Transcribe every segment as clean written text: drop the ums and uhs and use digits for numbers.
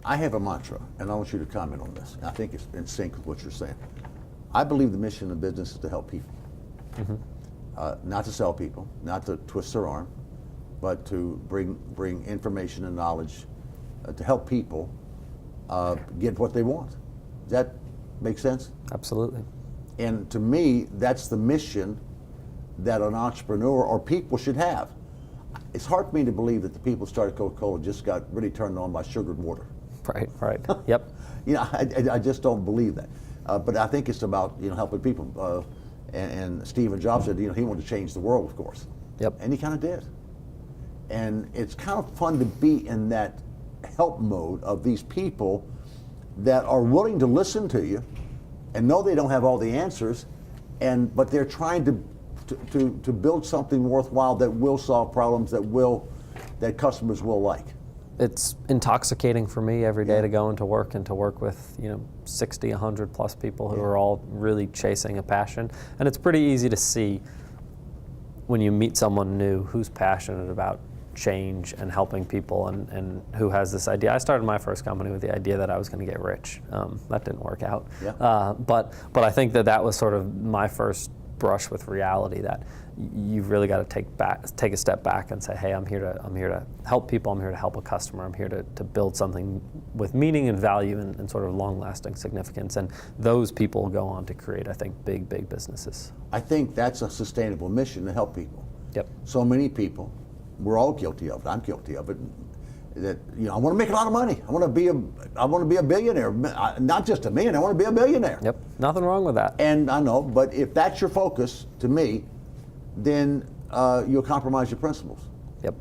I have a mantra, and I want you to comment on this. I think it's in sync with what you're saying. I believe the mission of business is to help people. Not to sell people, not to twist their arm, but to bring information and knowledge to help people get what they want. Does that make sense? Absolutely. And to me, that's the mission that an entrepreneur or people should have. It's hard for me to believe that the people who started Coca-Cola just got really turned on by sugared water. Right. Yep. You know, I just don't believe that. But I think it's about helping people. And Steve Jobs said he wanted to change the world, of course. Yep. And he kind of did. And it's kind of fun to be in that help mode of these people that are willing to listen to you and know they don't have all the answers, but they're trying to build something worthwhile that will solve problems that customers will like. It's intoxicating for me every day to go into work and to work with 60, 100 plus people who are all really chasing a passion. And it's pretty easy to see when you meet someone new who's passionate about change and helping people and who has this idea. I started my first company with the idea that I was going to get rich. That didn't work out. Yeah. But I think that was sort of my first brush with reality, that you've really got to take a step back and say, hey, I'm here to help people, I'm here to help a customer, I'm here to build something with meaning and value and sort of long-lasting significance. And those people go on to create, I think, big businesses. I think that's a sustainable mission, to help people. Yep. So many people, we're all guilty of it, I'm guilty of it, that I want to make a lot of money. I want to be a billionaire. Not just a million, I want to be a billionaire. Yep. Nothing wrong with that. And I know, but if that's your focus, to me, then you'll compromise your principles. Yep.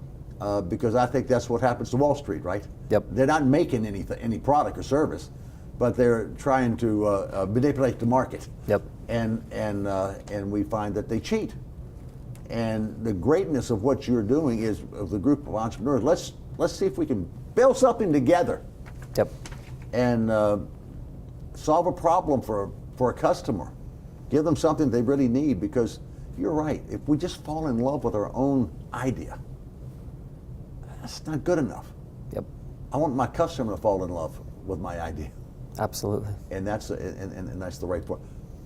Because I think that's what happens to Wall Street, right? Yep. They're not making any product or service, but they're trying to manipulate the market. Yep. And we find that they cheat. And the greatness of what you're doing is, of the group of entrepreneurs, let's see if we can build something together. Yep. And solve a problem for a customer. Give them something they really need, because you're right. If we just fall in love with our own idea, that's not good enough. Yep. I want my customer to fall in love with my idea. Absolutely. And that's the right point.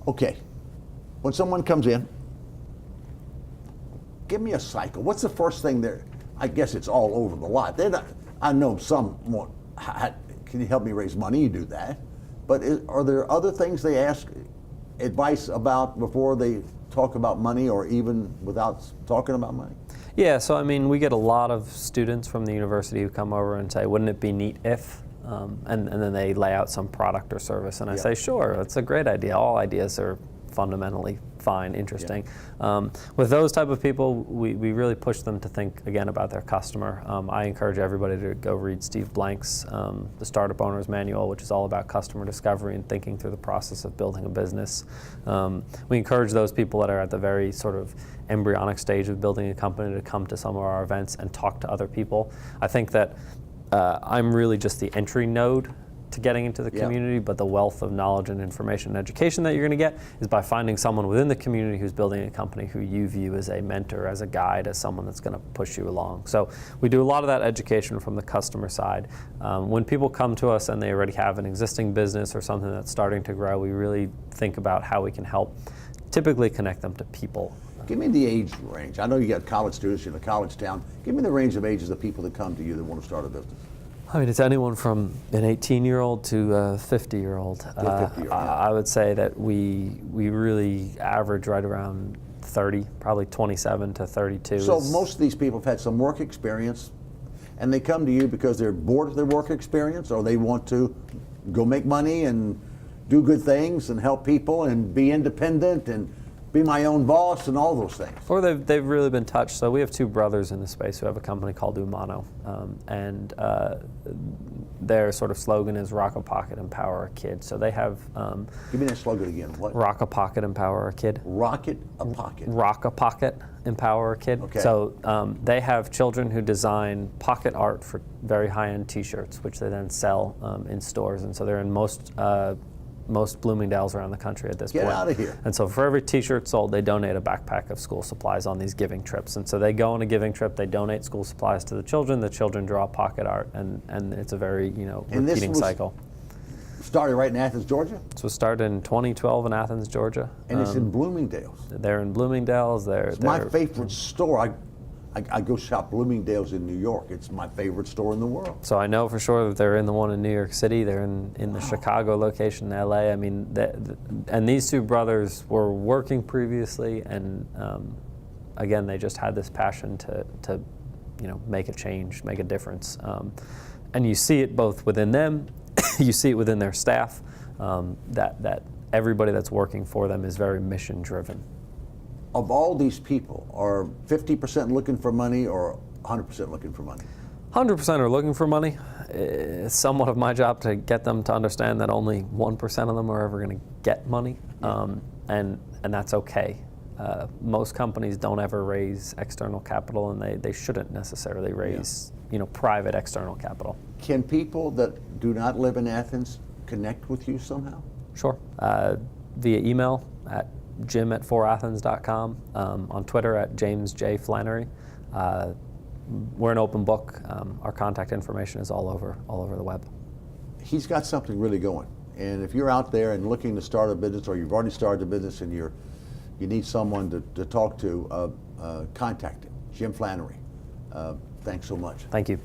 Okay. When someone comes in, give me a cycle. What's the first thing there? I guess it's all over the lot. I know some more. Can you help me raise money? You do that. But are there other things they ask advice about before they talk about money, or even without talking about money? Yeah, so I mean, we get a lot of students from the university who come over and say, wouldn't it be neat if, and then they lay out some product or service, and I say, sure, that's a great idea. All ideas are fundamentally fine, interesting. Yeah. With those type of people, we really push them to think again about their customer. I encourage everybody to go read Steve Blank's The Startup Owner's Manual, which is all about customer discovery and thinking through the process of building a business. We encourage those people that are at the very sort of embryonic stage of building a company to come to some of our events and talk to other people. I think that I'm really just the entry node to getting into the community, but the wealth of knowledge and information and education that you're going to get is by finding someone within the community who's building a company who you view as a mentor, as a guide, as someone that's going to push you along. So we do a lot of that education from the customer side. When people come to us and they already have an existing business or something that's starting to grow, we really think about how we can help typically connect them to people. Give me the age range. I know you got college students in a college town. Give me the range of ages of people that come to you that want to start a business. I mean, it's anyone from an 18-year-old to a 50-year-old. I would say that we really average right around 30, probably 27 to 32. So most of these people have had some work experience, and they come to you because they're bored of their work experience, or they want to go make money and do good things and help people and be independent and be my own boss and all those things. Or they've really been touched. So we have two brothers in the space who have a company called Umano, and their sort of slogan is Rock a Pocket, Empower a Kid. So they have... Give me that slogan again. What? Rock a Pocket, Empower a Kid. Rocket a Pocket. Rock a Pocket, Empower a Kid. Okay. So they have children who design pocket art for very high-end t-shirts, which they then sell in stores. And so they're in most most Bloomingdales around the country at this point. Get out of here. And so for every t-shirt sold, they donate a backpack of school supplies on these giving trips. And so they go on a giving trip, they donate school supplies to the children draw pocket art, and it's a very, And this repeating was cycle. Started right in Athens, Georgia? So it started in 2012 in Athens, Georgia. And it's in Bloomingdales. They're in Bloomingdale's. It's my favorite store. I go shop Bloomingdale's in New York. It's my favorite store in the world. So I know for sure that they're in the one in New York City. They're in the Chicago location, in LA. I mean, and these two brothers were working previously, and again, they just had this passion to make a change, make a difference. And you see it both within them, you see it within their staff, that everybody that's working for them is very mission driven. Of all these people, are 50% looking for money or 100% looking for money? 100% are looking for money. It's somewhat of my job to get them to understand that only 1% of them are ever going to get money, and that's okay. Most companies don't ever raise external capital, and they shouldn't necessarily raise private external capital. Can people that do not live in Athens connect with you somehow? Sure. Via email at jim@fourathens.com, on Twitter at James J. Flannery. We're an open book. Our contact information is all over the web. He's got something really going. And if you're out there and looking to start a business, or you've already started a business and you need someone to talk to, contact him, Jim Flannery. Thanks so much. Thank you.